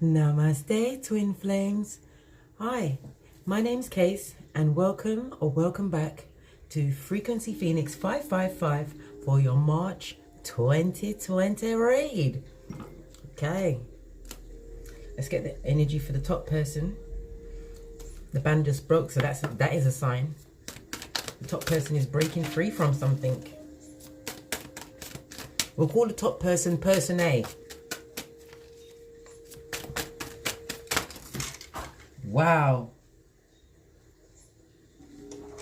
Namaste, twin flames. Hi, my name's Case, and welcome or welcome back to Frequency Phoenix 555 for your March 2020 read. Okay, let's get the energy for the top person. The band just broke, so that is a sign. The top person is breaking free from something. We'll call the top person Person A. Wow.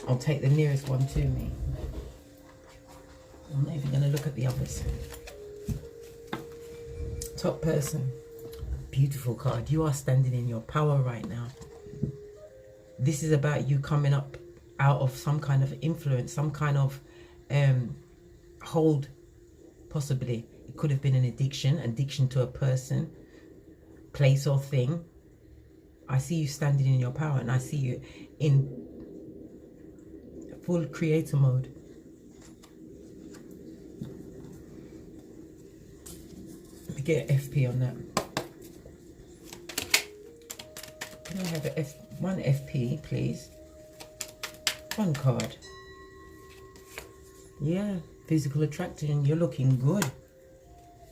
I'll take the nearest one to me. I'm not even going to look at the others. Top person. Beautiful card. You are standing in your power right now. This is about you coming up out of some kind of influence, some kind of hold, possibly. It could have been an addiction to a person, place or thing. I see you standing in your power, and I see you in full creator mode. Let me get an FP on that. Can I have one FP, please? One card. Yeah, physical attraction. You're looking good.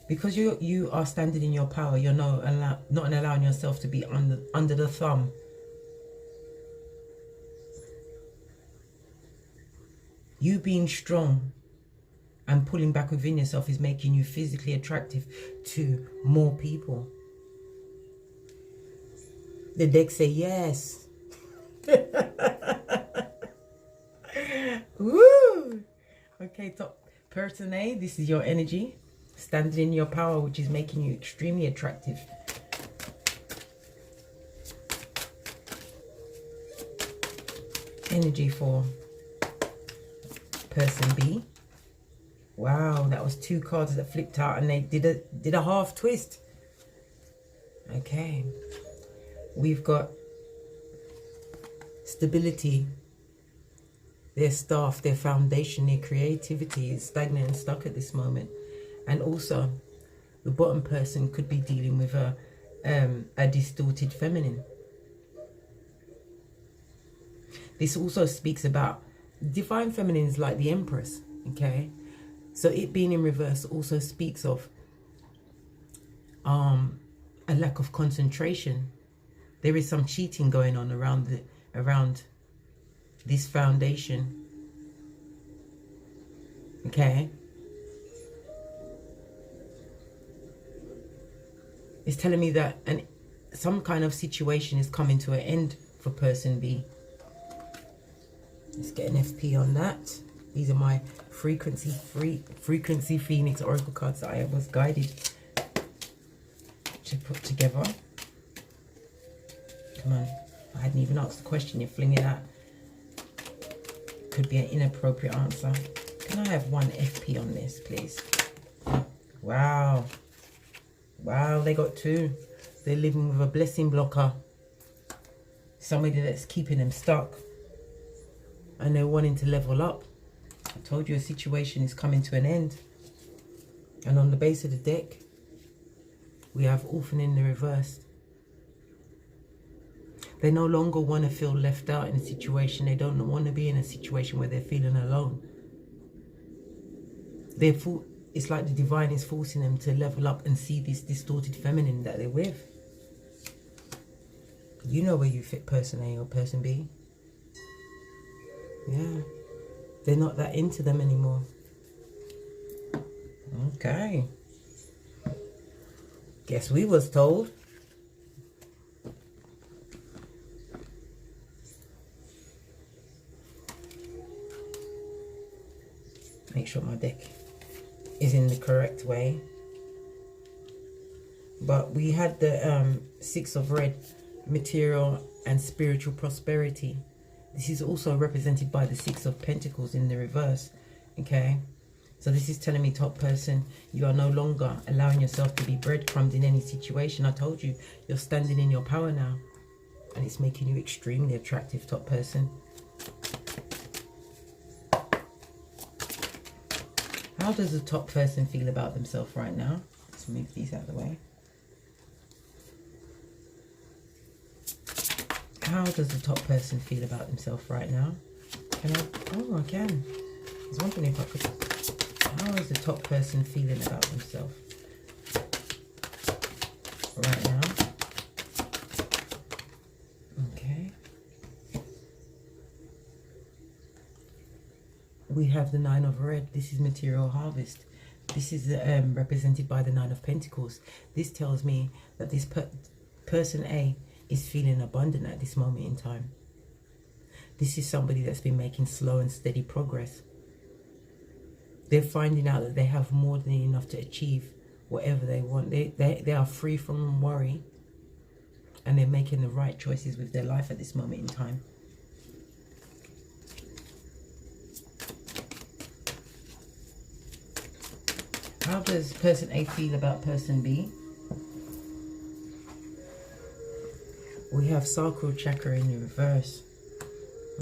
Because you are standing in your power, you're not allowing yourself to be under the thumb. You being strong and pulling back within yourself is making you physically attractive to more people. The deck say yes. Woo! Okay, top person A, this is your energy. Standing in your power, which is making you extremely attractive. Energy for person B. Wow, that was two cards that flipped out and they did a half twist. Okay. We've got stability. Their staff, their foundation, their creativity is stagnant and stuck at this moment. And also, the bottom person could be dealing with a distorted feminine. This also speaks about divine feminines like the Empress, okay? So it being in reverse also speaks of a lack of concentration. There is some cheating going on around this foundation, okay? It's telling me that some kind of situation is coming to an end for person B. Let's get an FP on that. These are my Frequency Phoenix Oracle cards that I was guided to put together. Come on. I hadn't even asked the question. You're flinging that. Could be an inappropriate answer. Can I have one FP on this, please? Wow. Wow, they got two. They're living with a blessing blocker. Somebody that's keeping them stuck. And they're wanting to level up. I told you a situation is coming to an end. And on the base of the deck, we have Orphan in the reverse. They no longer want to feel left out in a situation. They don't want to be in a situation where they're feeling alone. It's like the divine is forcing them to level up and see this distorted feminine that they're with. You know where you fit person A or person B. Yeah. They're not that into them anymore. Okay. Guess we was told. Make sure my deck is in the correct way. But we had the Six of Red, material and spiritual prosperity. This is also represented by the Six of Pentacles in the reverse. Okay, so this is telling me, top person, you are no longer allowing yourself to be breadcrumbed in any situation. I told you, you're standing in your power now, and it's making you extremely attractive, top person. How does the top person feel about themselves right now? Let's move these out of the way. How does the top person feel about themselves right now? Can I? Oh, I can. I was wondering if I could. How is the top person feeling about themselves right now? Okay. We have the Nine of Red. This is material harvest. This is represented by the Nine of Pentacles. This tells me that this person A is feeling abundant at this moment in time. This is somebody that's been making slow and steady progress. They're finding out that they have more than enough to achieve whatever they want. They are free from worry, and they're making the right choices with their life at this moment in time. How does person A feel about person B? We have sacral chakra in the reverse.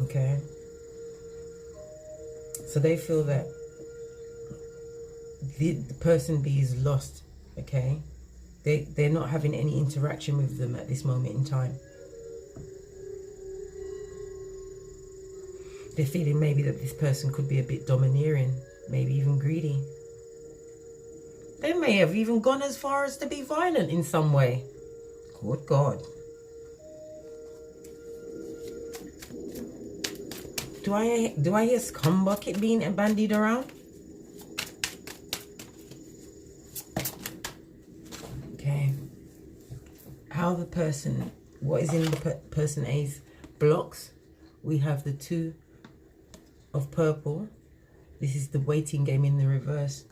Okay. So they feel that the person B is lost. Okay. They're not having any interaction with them at this moment in time. They're feeling maybe that this person could be a bit domineering, maybe even greedy. They may have even gone as far as to be violent in some way. Good God. Do I hear scumbucket being bandied around? Okay. How the person, what is in the person A's blocks? We have the Two of Purple. This is the waiting game in the reverse.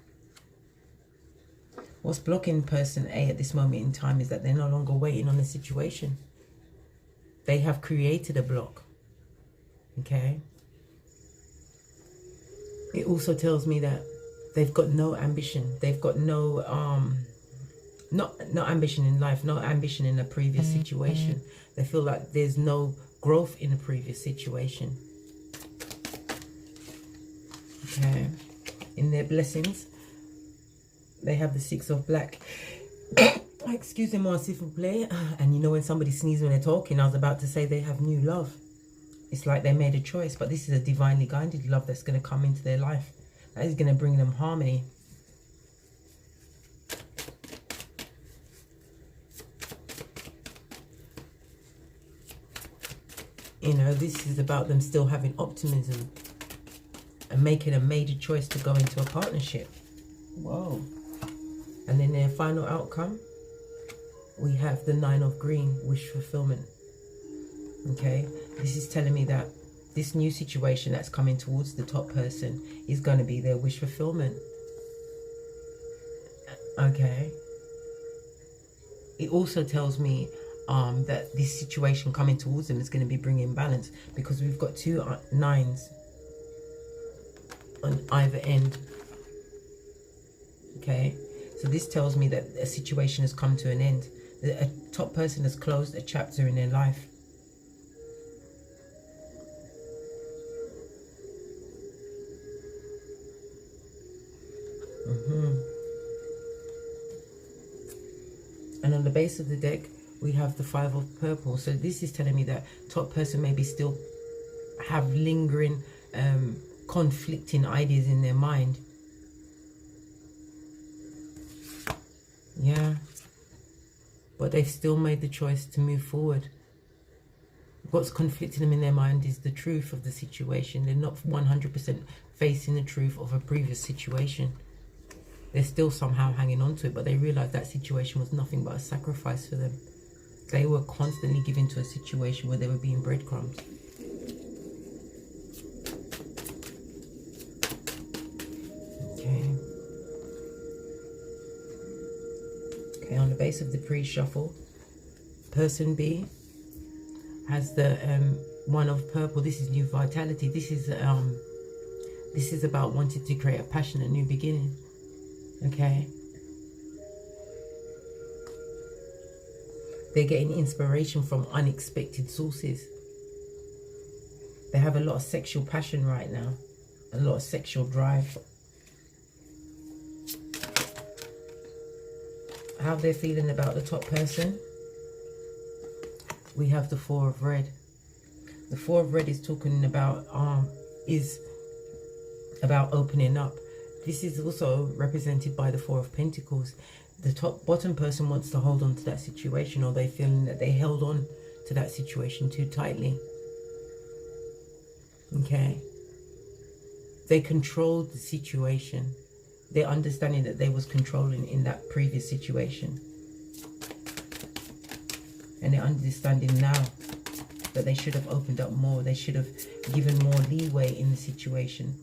What's blocking person A at this moment in time is that they're no longer waiting on the situation. They have created a block. Okay. It also tells me that they've got no ambition. They've got no not ambition in life, no ambition in a previous situation. They feel like there's no growth in a previous situation. Okay. In their blessings, they have the Six of Black. Excusez-moi, s'il vous plaît. And you know when somebody sneezes when they're talking, I was about to say they have new love. It's like they made a choice, but this is a divinely guided love that's going to come into their life. That is going to bring them harmony. You know, this is about them still having optimism and making a major choice to go into a partnership. Whoa. And then their final outcome, we have the Nine of Green, wish fulfillment. Okay, this is telling me that this new situation that's coming towards the top person is going to be their wish fulfillment. Okay. It also tells me that this situation coming towards them is going to be bringing balance, because we've got two nines on either end. Okay, so this tells me that a situation has come to an end. A top person has closed a chapter in their life. And on the base of the deck, we have the Five of Purple. So this is telling me that top person maybe still have lingering, conflicting ideas in their mind. Yeah. But they've still made the choice to move forward. What's conflicting them in their mind is the truth of the situation. They're not 100% facing the truth of a previous situation. They're still somehow hanging on to it, but they realize that situation was nothing but a sacrifice for them. They were constantly given to a situation where they were being breadcrumbs. Okay. Okay, on the base of the pre-shuffle, person B has the One of Purple. This is new vitality. This is about wanting to create a passionate new beginning. Okay. They're getting inspiration from unexpected sources. They have a lot of sexual passion right now, a lot of sexual drive. How they're feeling about the top person, we have the Four of Red. The Four of Red is talking about opening up. This is also represented by the Four of Pentacles. The bottom person wants to hold on to that situation, or they're feeling that they held on to that situation too tightly. Okay. They controlled the situation. They're understanding that they was controlling in that previous situation. And they're understanding now that they should have opened up more. They should have given more leeway in the situation.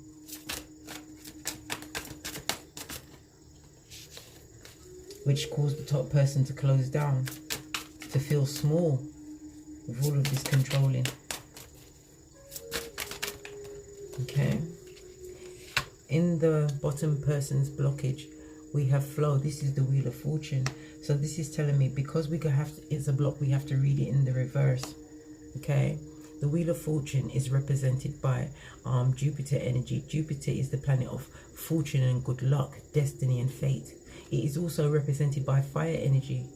Which caused the top person to close down, to feel small with all of this controlling. Okay. In the bottom person's blockage, we have flow. This is the Wheel of Fortune. So this is telling me, because it's a block, we have to read it in the reverse. Okay. The Wheel of Fortune is represented by Jupiter energy. Jupiter is the planet of fortune and good luck, destiny and fate. It is also represented by fire energy.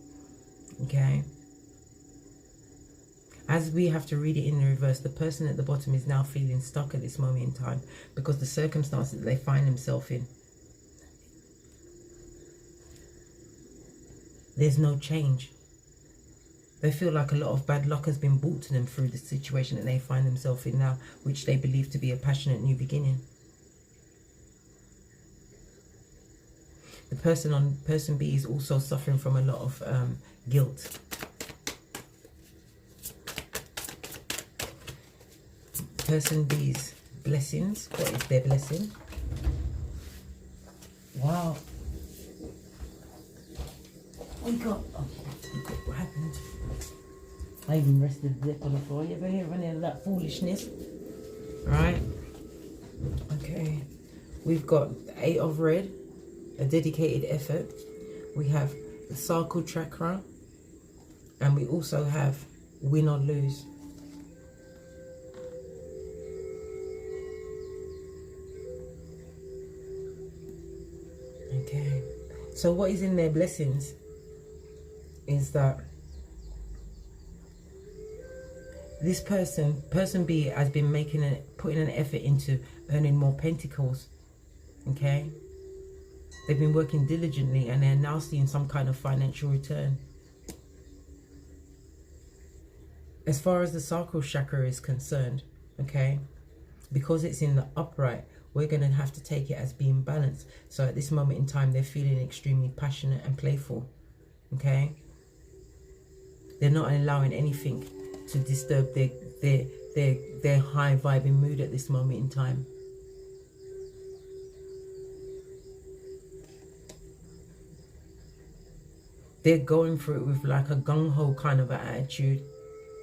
Okay. As we have to read it in the reverse, the person at the bottom is now feeling stuck at this moment in time because the circumstances that they find themselves in, there's no change. They feel like a lot of bad luck has been brought to them through the situation that they find themselves in now, which they believe to be a passionate new beginning. The person on person B is also suffering from a lot of guilt. Person B's blessings. What is their blessing? Wow. Oh God. Oh, what happened? I even rested the deck on the floor. You ever hear any of that foolishness? Right. Okay. We've got the Eight of Red, a dedicated effort. We have the Sacral Chakra. And we also have win or lose. Okay. So what is in their blessings is that this person B, has been putting an effort into earning more pentacles. Okay. They've been working diligently and they're now seeing some kind of financial return. As far as the sacral chakra is concerned, okay, because it's in the upright, we're going to have to take it as being balanced. So at this moment in time, they're feeling extremely passionate and playful, okay? They're not allowing anything to disturb their high vibing mood at this moment in time. They're going through it with like a gung-ho kind of an attitude,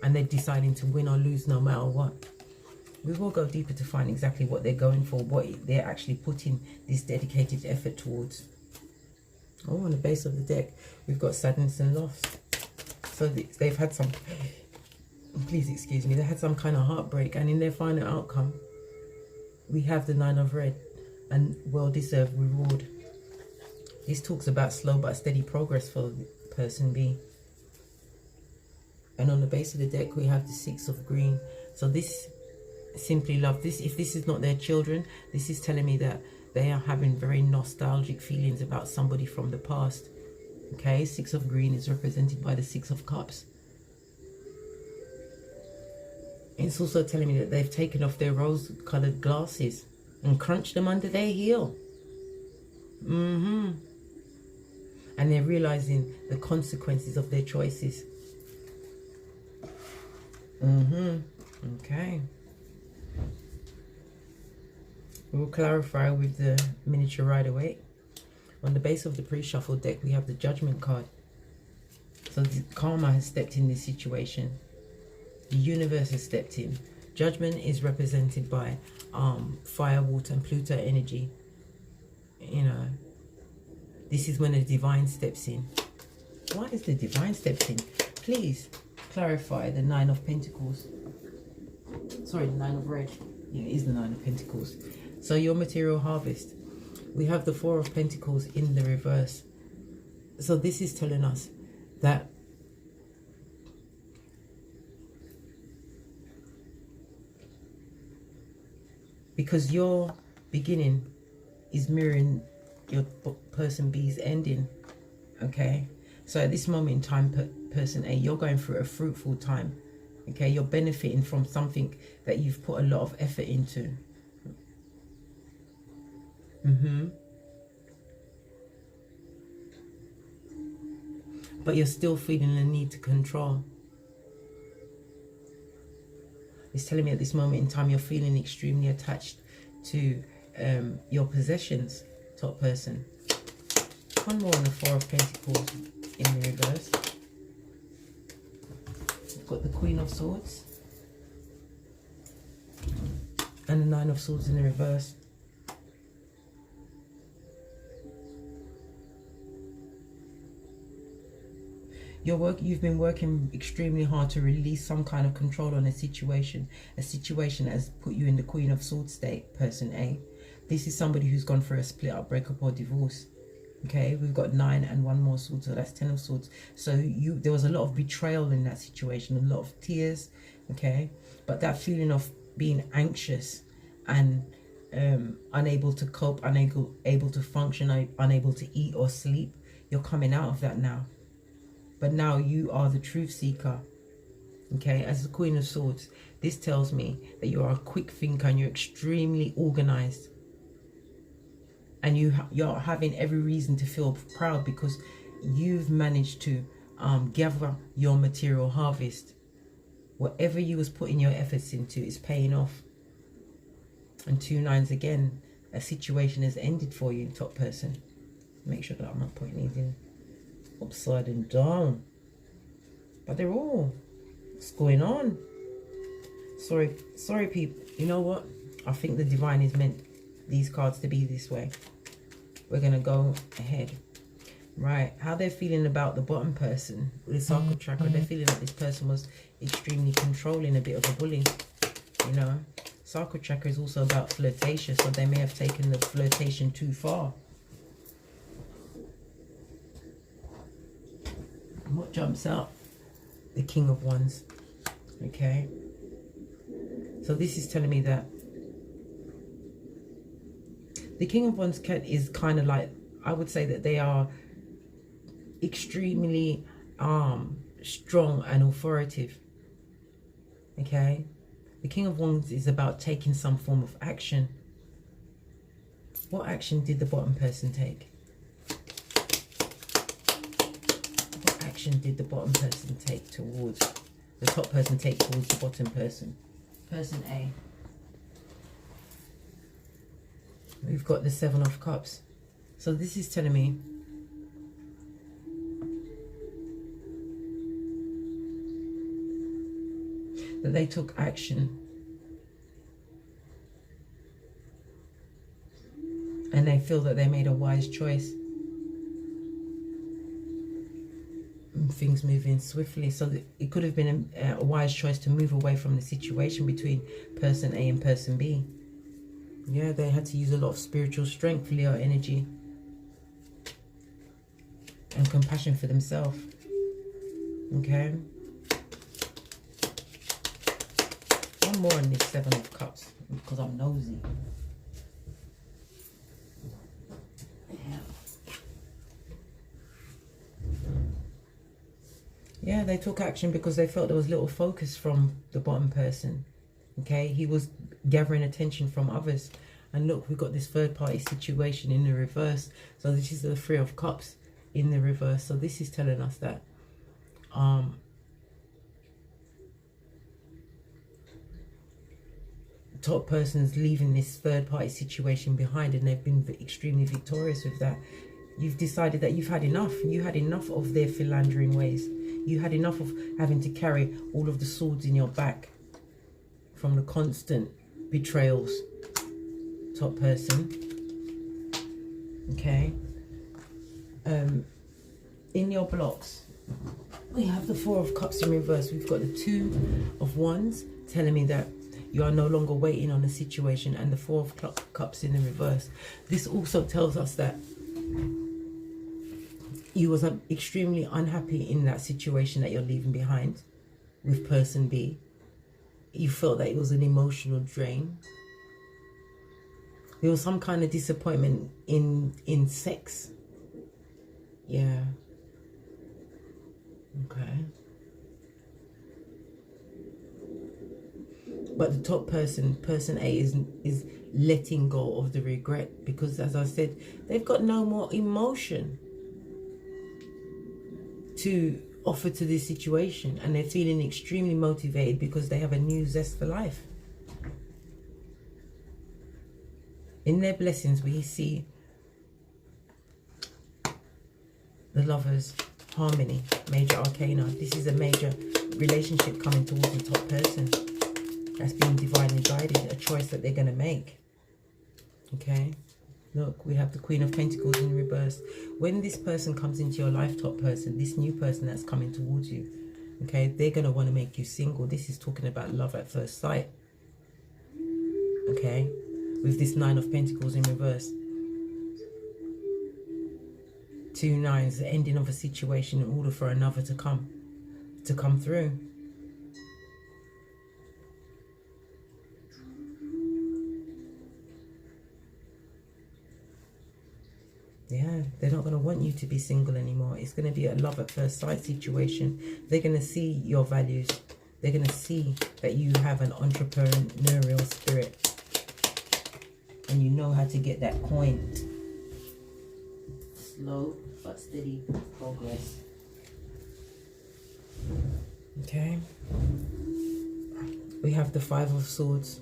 and they're deciding to win or lose no matter what. We will go deeper to find exactly what they're going for, what they're actually putting this dedicated effort towards. Oh, on the base of the deck, we've got sadness and loss. So they've had some, please excuse me, they had some kind of heartbreak, and in their final outcome, we have the Nine of Red and well-deserved reward. This talks about slow but steady progress for person B. And on the base of the deck, we have the Six of Green. So this simply love. If this is not their children, this is telling me that they are having very nostalgic feelings about somebody from the past. Okay, Six of Green is represented by the Six of Cups. It's also telling me that they've taken off their rose-colored glasses and crunched them under their heel. And they're realizing the consequences of their choices. Okay. We'll clarify with the miniature Rider-Waite. On the base of the pre-shuffled deck, we have the Judgment card. So the karma has stepped in this situation. The universe has stepped in. Judgment is represented by fire, water, and Pluto energy. You know, this is when the divine steps in. Why is the divine steps in? Please clarify the Nine of Pentacles. Sorry, the Nine of Red. Yeah, it is the Nine of Pentacles. So your material harvest. We have the Four of Pentacles in the reverse. So this is telling us that because your beginning is mirroring your person B's ending. Okay, so at this moment in time, person A, you're going through a fruitful time. Okay, you're benefiting from something that you've put a lot of effort into. But you're still feeling the need to control. It's telling me at this moment in time you're feeling extremely attached to your possessions, top person. One more on the Four of Pentacles in the reverse. We've got the Queen of Swords and the Nine of Swords in the reverse. You've been working extremely hard to release some kind of control on a situation that has put you in the Queen of Swords state, person A. This is somebody who's gone for a split up, breakup, or divorce. Okay, we've got 9 and 1 more swords, so that's 10 of swords. So there was a lot of betrayal in that situation, a lot of tears. Okay, but that feeling of being anxious and unable to cope, unable to function, unable to eat or sleep, you're coming out of that now. But now you are the truth seeker. Okay, as the Queen of Swords, this tells me that you are a quick thinker and you're extremely organized. And you're having every reason to feel proud because you've managed to gather your material harvest. Whatever you was putting your efforts into is paying off. And 2 9s again, a situation has ended for you, top person. Make sure that I'm not putting these in upside and down, but they're all, what's going on? Sorry people, you know what, I think the divine is meant these cards to be this way. We're gonna go ahead. Right, how they're feeling about the bottom person with the sacral chakra. They're feeling like this person was extremely controlling, a bit of a bully, you know. Sacral chakra is also about flirtation, so they may have taken the flirtation too far. What jumps out? The King of Wands. Okay, so this is telling me that the King of Wands is kind of like, I would say that they are extremely strong and authoritative. Okay, the King of Wands is about taking some form of action. What action did the bottom person take? Did the bottom person take towards the top person, take towards the bottom person, person A? We've got the 7 of Cups. So this is telling me that they took action and they feel that they made a wise choice. Things moving swiftly, so that it could have been a wise choice to move away from the situation between person A and person B. Yeah, they had to use a lot of spiritual strength, Leo energy, and compassion for themselves. Okay, one more on this 7 of Cups because I'm nosy. Yeah, they took action because they felt there was little focus from the bottom person. Okay, he was gathering attention from others. And look, we've got this third party situation in the reverse. So this is the 3 of Cups in the reverse. So this is telling us that top person's leaving this third party situation behind, and they've been extremely victorious with that. You've decided that you've had enough. You had enough of their philandering ways. You had enough of having to carry all of the swords in your back from the constant betrayals, top person. Okay. In your blocks, we have the 4 of Cups in reverse. We've got the 2 of Wands telling me that you are no longer waiting on a situation, and the 4 of Cups in the reverse. This also tells us that you was extremely unhappy in that situation that you're leaving behind with person B. You felt that it was an emotional drain. There was some kind of disappointment in sex. Yeah. Okay. But the top person, person A, is letting go of the regret, because, as I said, they've got no more emotion to offer to this situation, and they're feeling extremely motivated because they have a new zest for life. In their blessings, we see the Lovers, harmony, major arcana. This is a major relationship coming towards the top person. That's being divinely guided, a choice that they're going to make. Okay, look, we have the Queen of Pentacles in reverse. When this person comes into your life, top person, this new person that's coming towards you, okay, they're going to want to make you single. This is talking about love at first sight. Okay, with this Nine of Pentacles in reverse. 2 nines, the ending of a situation in order for another to come through. Yeah, they're not going to want you to be single anymore. It's going to be a love at first sight situation. They're going to see your values. They're going to see that you have an entrepreneurial spirit. And you know how to get that coin. Slow but steady progress. Okay. We have the Five of Swords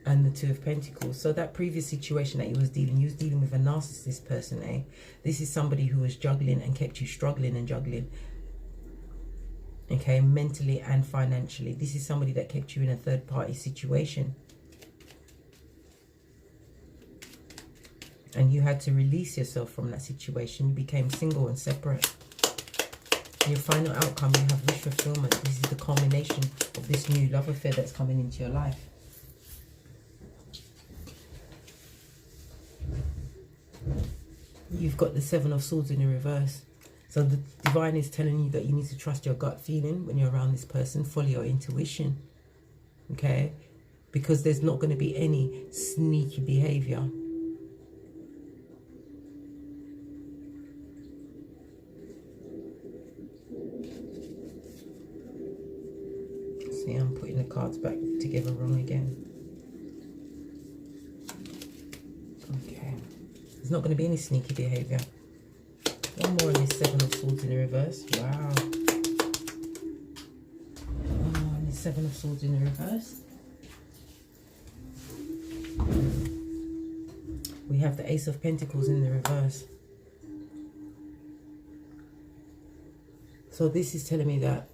and the Two of Pentacles. So that previous situation that you was dealing with a narcissist person, eh? This is somebody who was juggling and kept you struggling and juggling. Okay, mentally and financially. This is somebody that kept you in a third party situation. And you had to release yourself from that situation. You became single and separate. In your final outcome, you have wish fulfillment. This is the culmination of this new love affair that's coming into your life. You've got the Seven of Swords in the reverse. So the divine is telling you that you need to trust your gut feeling when you're around this person. Follow your intuition. Okay? Because there's not going to be any sneaky behavior. See, I'm putting the cards back together wrong again. Okay. There's not going to be any sneaky behavior. One more on this Seven of Swords in the reverse. Wow. Oh, and the Seven of Swords in the reverse. We have the Ace of Pentacles in the reverse. So this is telling me that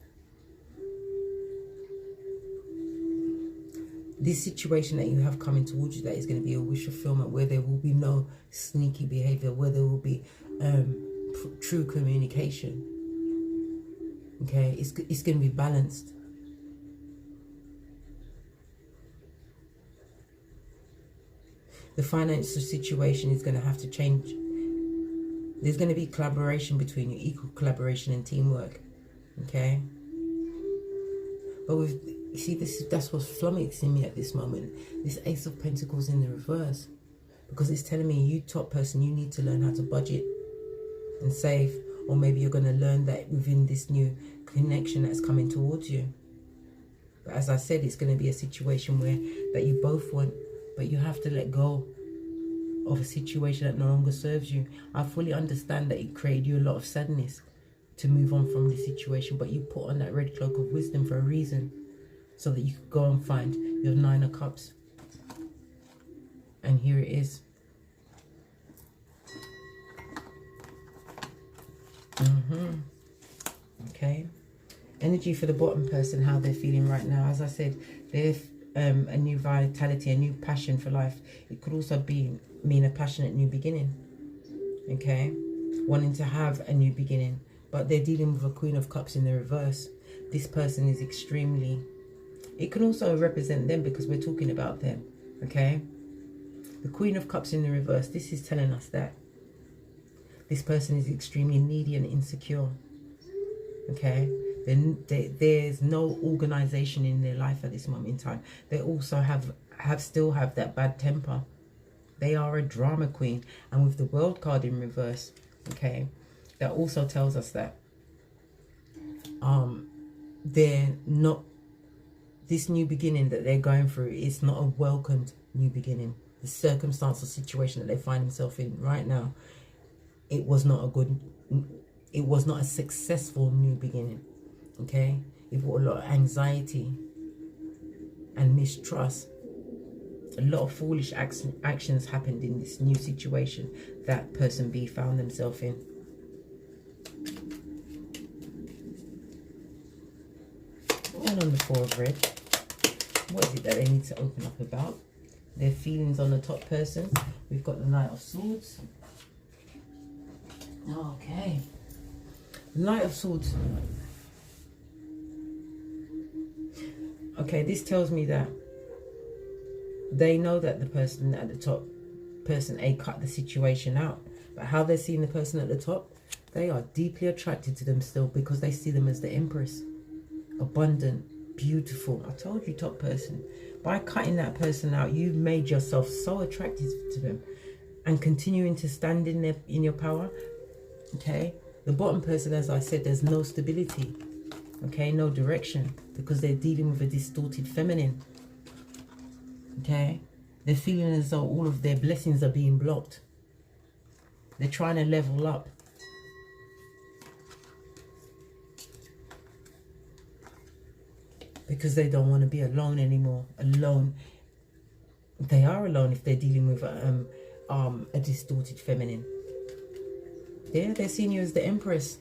this situation that you have coming towards you, that is going to be a wish fulfillment, where there will be no sneaky behavior, where there will be true communication. Okay, it's going to be balanced. The financial situation is going to have to change. There's going to be collaboration between you, equal collaboration and teamwork. Okay, but with, you see, that's what's flummoxing me at this moment. This Ace of Pentacles in the reverse. Because it's telling me, you top person, you need to learn how to budget and save. Or maybe you're going to learn that within this new connection that's coming towards you. But as I said, it's going to be a situation where that you both want, but you have to let go of a situation that no longer serves you. I fully understand that it created you a lot of sadness to move on from this situation. But you put on that red cloak of wisdom for a reason. So that you could go and find your Nine of Cups. And here it is. Okay. Energy for the bottom person, how they're feeling right now. As I said, there's a new vitality, a new passion for life. It could also mean a passionate new beginning. Okay. Wanting to have a new beginning. But they're dealing with a Queen of Cups in the reverse. This person is extremely... It can also represent them because we're talking about them, okay? The Queen of Cups in the reverse, this is telling us that this person is extremely needy and insecure, okay? There's no organization in their life at this moment in time. They also have still have that bad temper. They are a drama queen. And with the World card in reverse, okay, that also tells us that they're not, this new beginning that they're going through is not a welcomed new beginning. The circumstance or situation that they find themselves in right now, it was not a successful new beginning. Okay, it brought a lot of anxiety and mistrust. A lot of foolish actions happened in this new situation that person B found themselves in. And on the 4 of red, what is it that they need to open up about? Their feelings on the top person. We've got the Knight of Swords. Okay. Knight of Swords. Okay, this tells me that they know that the person at the top, person A, cut the situation out. But how they're seeing the person at the top, they are deeply attracted to them still because they see them as the Empress. Abundant, beautiful. I told you, top person. By cutting that person out, you've made yourself so attractive to them. And continuing to stand in your power. Okay. The bottom person, as I said, there's no stability. Okay, no direction. Because they're dealing with a distorted feminine. Okay. They're feeling as though all of their blessings are being blocked. They're trying to level up. Because they don't want to be alone anymore. Alone. They are alone if they're dealing with a distorted feminine. Yeah, they're seeing you as the Empress.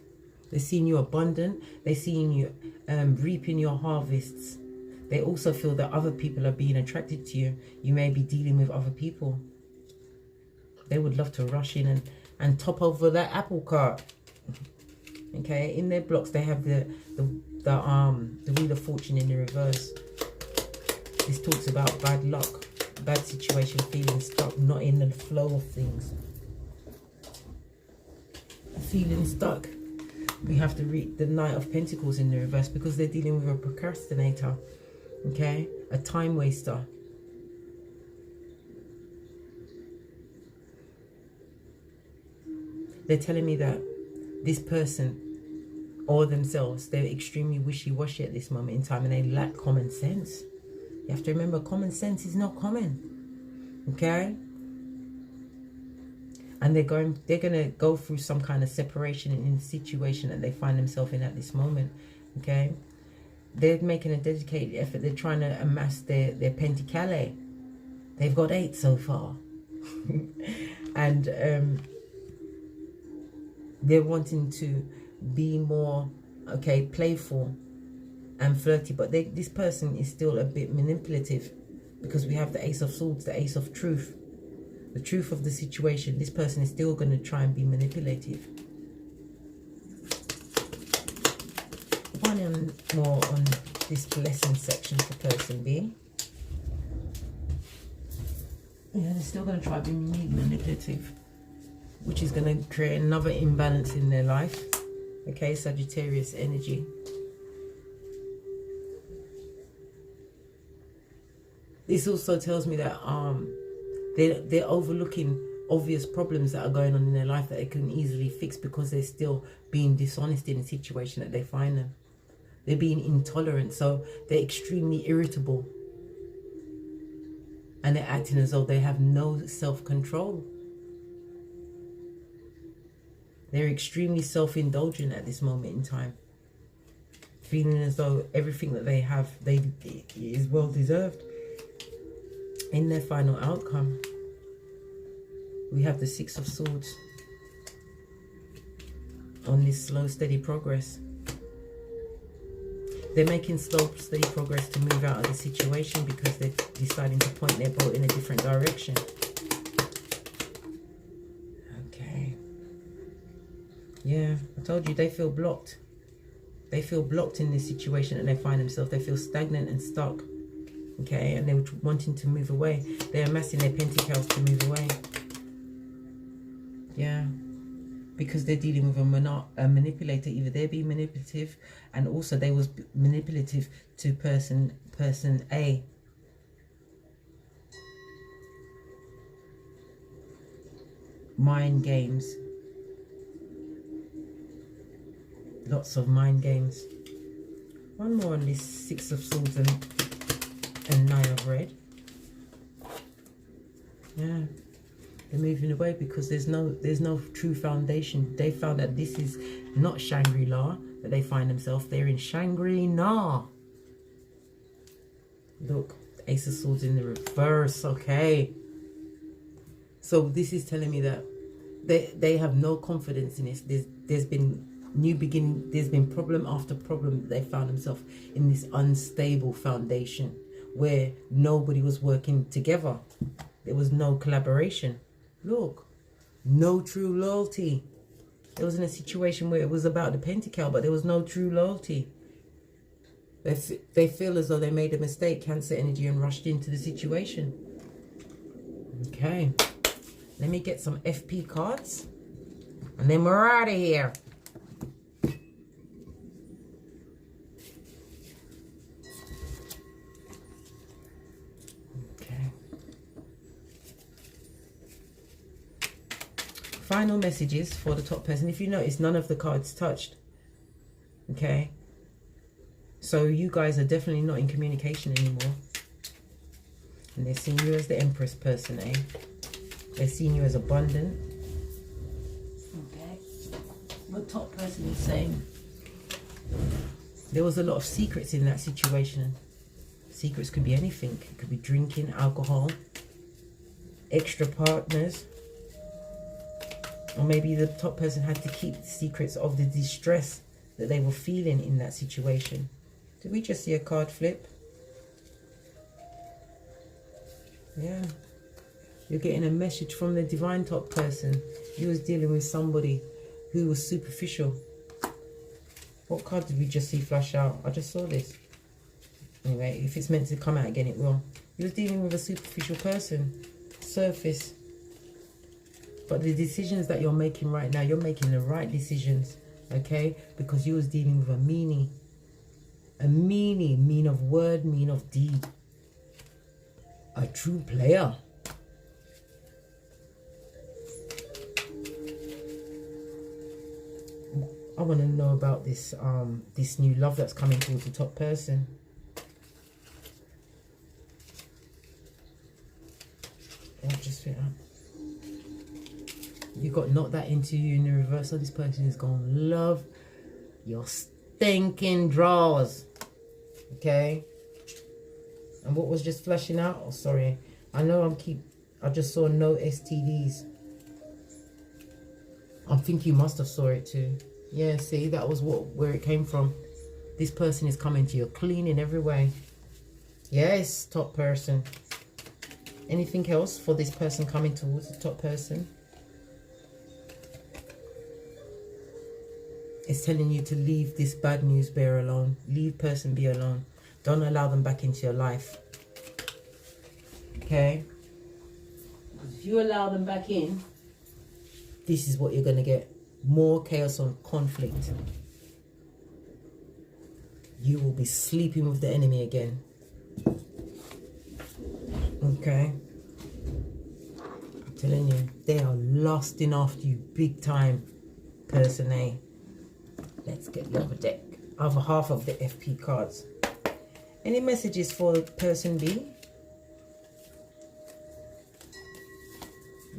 They're seeing you abundant. They're seeing you reaping your harvests. They also feel that other people are being attracted to you. You may be dealing with other people. They would love to rush in and top over that apple cart. Okay, in their blocks they have the Wheel of Fortune in the reverse. This talks about bad luck, bad situation, feeling stuck, not in the flow of things. Feeling stuck. We have to read the Knight of Pentacles in the reverse because they're dealing with a procrastinator. Okay, a time waster. They're telling me that this person or themselves, they're extremely wishy-washy at this moment in time and they lack common sense. You have to remember, common sense is not common. Okay? And they're going to go through some kind of separation in the situation that they find themselves in at this moment. Okay? They're making a dedicated effort. They're trying to amass their Pentacale. They've got 8 so far. And they're wanting to be more, okay, playful and flirty. But this person is still a bit manipulative because we have the Ace of Swords, the Ace of Truth. The truth of the situation. This person is still going to try and be manipulative. One more on this blessing section for person B. Yeah, they're still going to try to be manipulative, which is going to create another imbalance in their life. Okay, Sagittarius energy. This also tells me that they're overlooking obvious problems that are going on in their life that they can easily fix because they're still being dishonest in the situation that they find them. They're being intolerant, so they're extremely irritable. And they're acting as though they have no self-control. They're extremely self-indulgent at this moment in time. Feeling as though everything that they have is well-deserved. In their final outcome, we have the 6 of Swords on this slow, steady progress. They're making slow, steady progress to move out of the situation because they're deciding to point their boat in a different direction. Okay. Yeah, I told you, they feel blocked. They feel blocked in this situation and they find themselves. They feel stagnant and stuck. Okay, and they're wanting to move away. They're amassing their pentacles to move away. Yeah, because they're dealing with a manipulator. Either they're being manipulative, and also they was manipulative to person A. mind games. Lots of mind games. One more on this Six of Swords and Nine of Red. Yeah, they're moving away because there's no true foundation. They found that this is not Shangri-La that they find themselves. They're in Shangri-Na. Look, Ace of Swords in the reverse. Okay, so this is telling me that they have no confidence in this. There's been new beginning. There's been problem after problem. They found themselves in this unstable foundation where nobody was working together. There was no collaboration. Look, no true loyalty. It was in a situation where it was about the pentacle, but there was no true loyalty. They feel as though they made a mistake, Cancer energy, and rushed into the situation. Okay, let me get some FP cards, and then we're out of here. Final messages for the top person. If you notice, none of the cards touched. Okay, so you guys are definitely not in communication anymore, and they're seeing you as the Empress person, eh? They're seeing you as abundant. Okay, what top person is saying? There was a lot of secrets in that situation. Secrets could be anything. It could be drinking, alcohol, extra partners. Or maybe the top person had to keep the secrets of the distress that they were feeling in that situation. Did we just see a card flip? Yeah. You're getting a message from the divine top person. You was dealing with somebody who was superficial. What card did we just see flash out? I just saw this. Anyway, if it's meant to come out again, it will. You was dealing with a superficial person. Surface. But the decisions that you're making right now, you're making the right decisions, okay? Because you was dealing with a meanie. A meanie, mean of word, mean of deed. A true player. I want to know about this this new love that's coming towards the top person. I'll just fit up. You got knocked that into you in the reverse, so this person is going to love your stinking drawers. Okay? And what was just flashing out? Oh, sorry. I know I just saw no STDs. I think you must have saw it too. Yeah, see, that was where it came from. This person is coming to you clean in every way. Yes, top person. Anything else for this person coming towards the top person? It's telling you to leave this bad news bearer alone. Leave person be alone. Don't allow them back into your life. Okay? If you allow them back in, this is what you're going to get. More chaos and conflict. You will be sleeping with the enemy again. Okay? I'm telling you, they are lusting after you big time, person A. Let's get the other deck. Other half of the FP cards. Any messages for person B?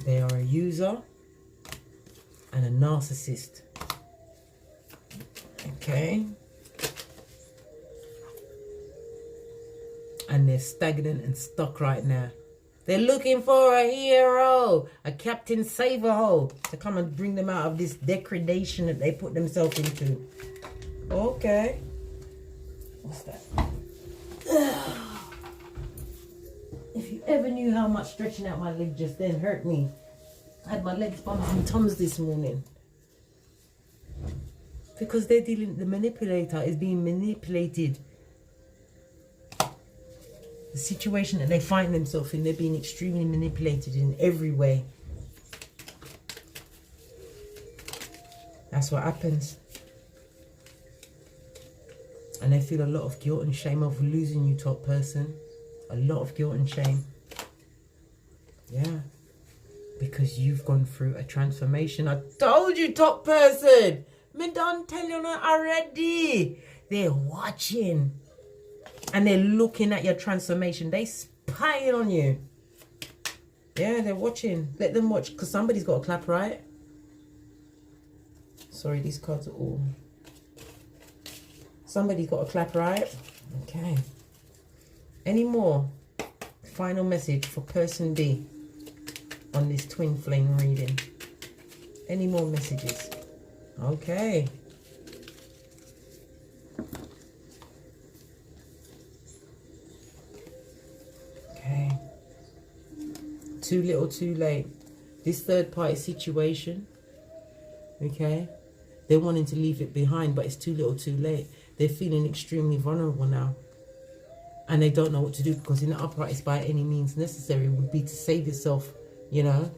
They are a user and a narcissist. Okay. And they're stagnant and stuck right now. They're looking for a hero, a Captain Save-A-Ho, to come and bring them out of this degradation that they put themselves into. Okay. What's that? If you ever knew how much stretching out my leg just then hurt me. I had my legs bumps and tums this morning. Because they're dealing, the manipulator is being manipulated. The situation that they find themselves in, they're being extremely manipulated in every way. That's what happens. And they feel a lot of guilt and shame over losing you, top person. A lot of guilt and shame. Yeah. Because you've gone through a transformation. I told you, top person. Me don't tell you that already. They're watching. And they're looking at your transformation. They spying on you. Yeah, they're watching. Let them watch. Because somebody's got to clap, right? Sorry, these cards are all... Somebody's got to clap, right? Okay. Any more final message for person B on this twin flame reading? Any more messages? Okay. Okay. Too little, too late. This third party situation, okay, they're wanting to leave it behind, but it's too little, too late. They're feeling extremely vulnerable now. And they don't know what to do, because in the upright, it's by any means necessary would be to save yourself, you know.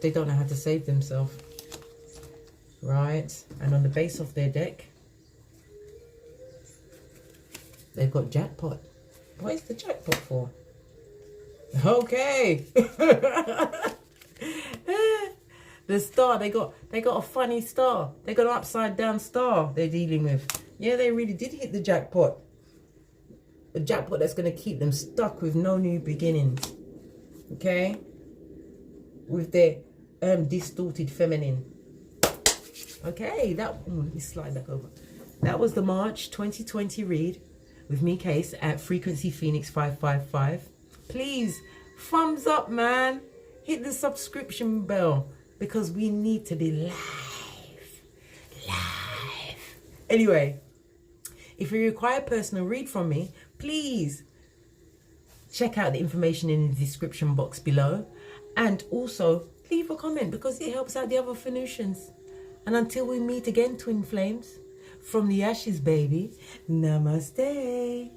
They don't know how to save themselves. Right. And on the base of their deck, they've got jackpot. What is the jackpot for? Okay. The star, they got a funny star. They got an upside down star they're dealing with. Yeah, they really did hit the jackpot. A jackpot that's going to keep them stuck with no new beginnings. Okay? With their distorted feminine. Okay, let me slide back over. That was the March 2020 read with me, Case, at Frequency Phoenix 555. Please, thumbs up, man. Hit the subscription bell, because we need to be live. Anyway, if you require a personal read from me, please check out the information in the description box below. And also, leave a comment, because it helps out the other Phoenicians. And until we meet again, twin flames, from the ashes, baby, namaste.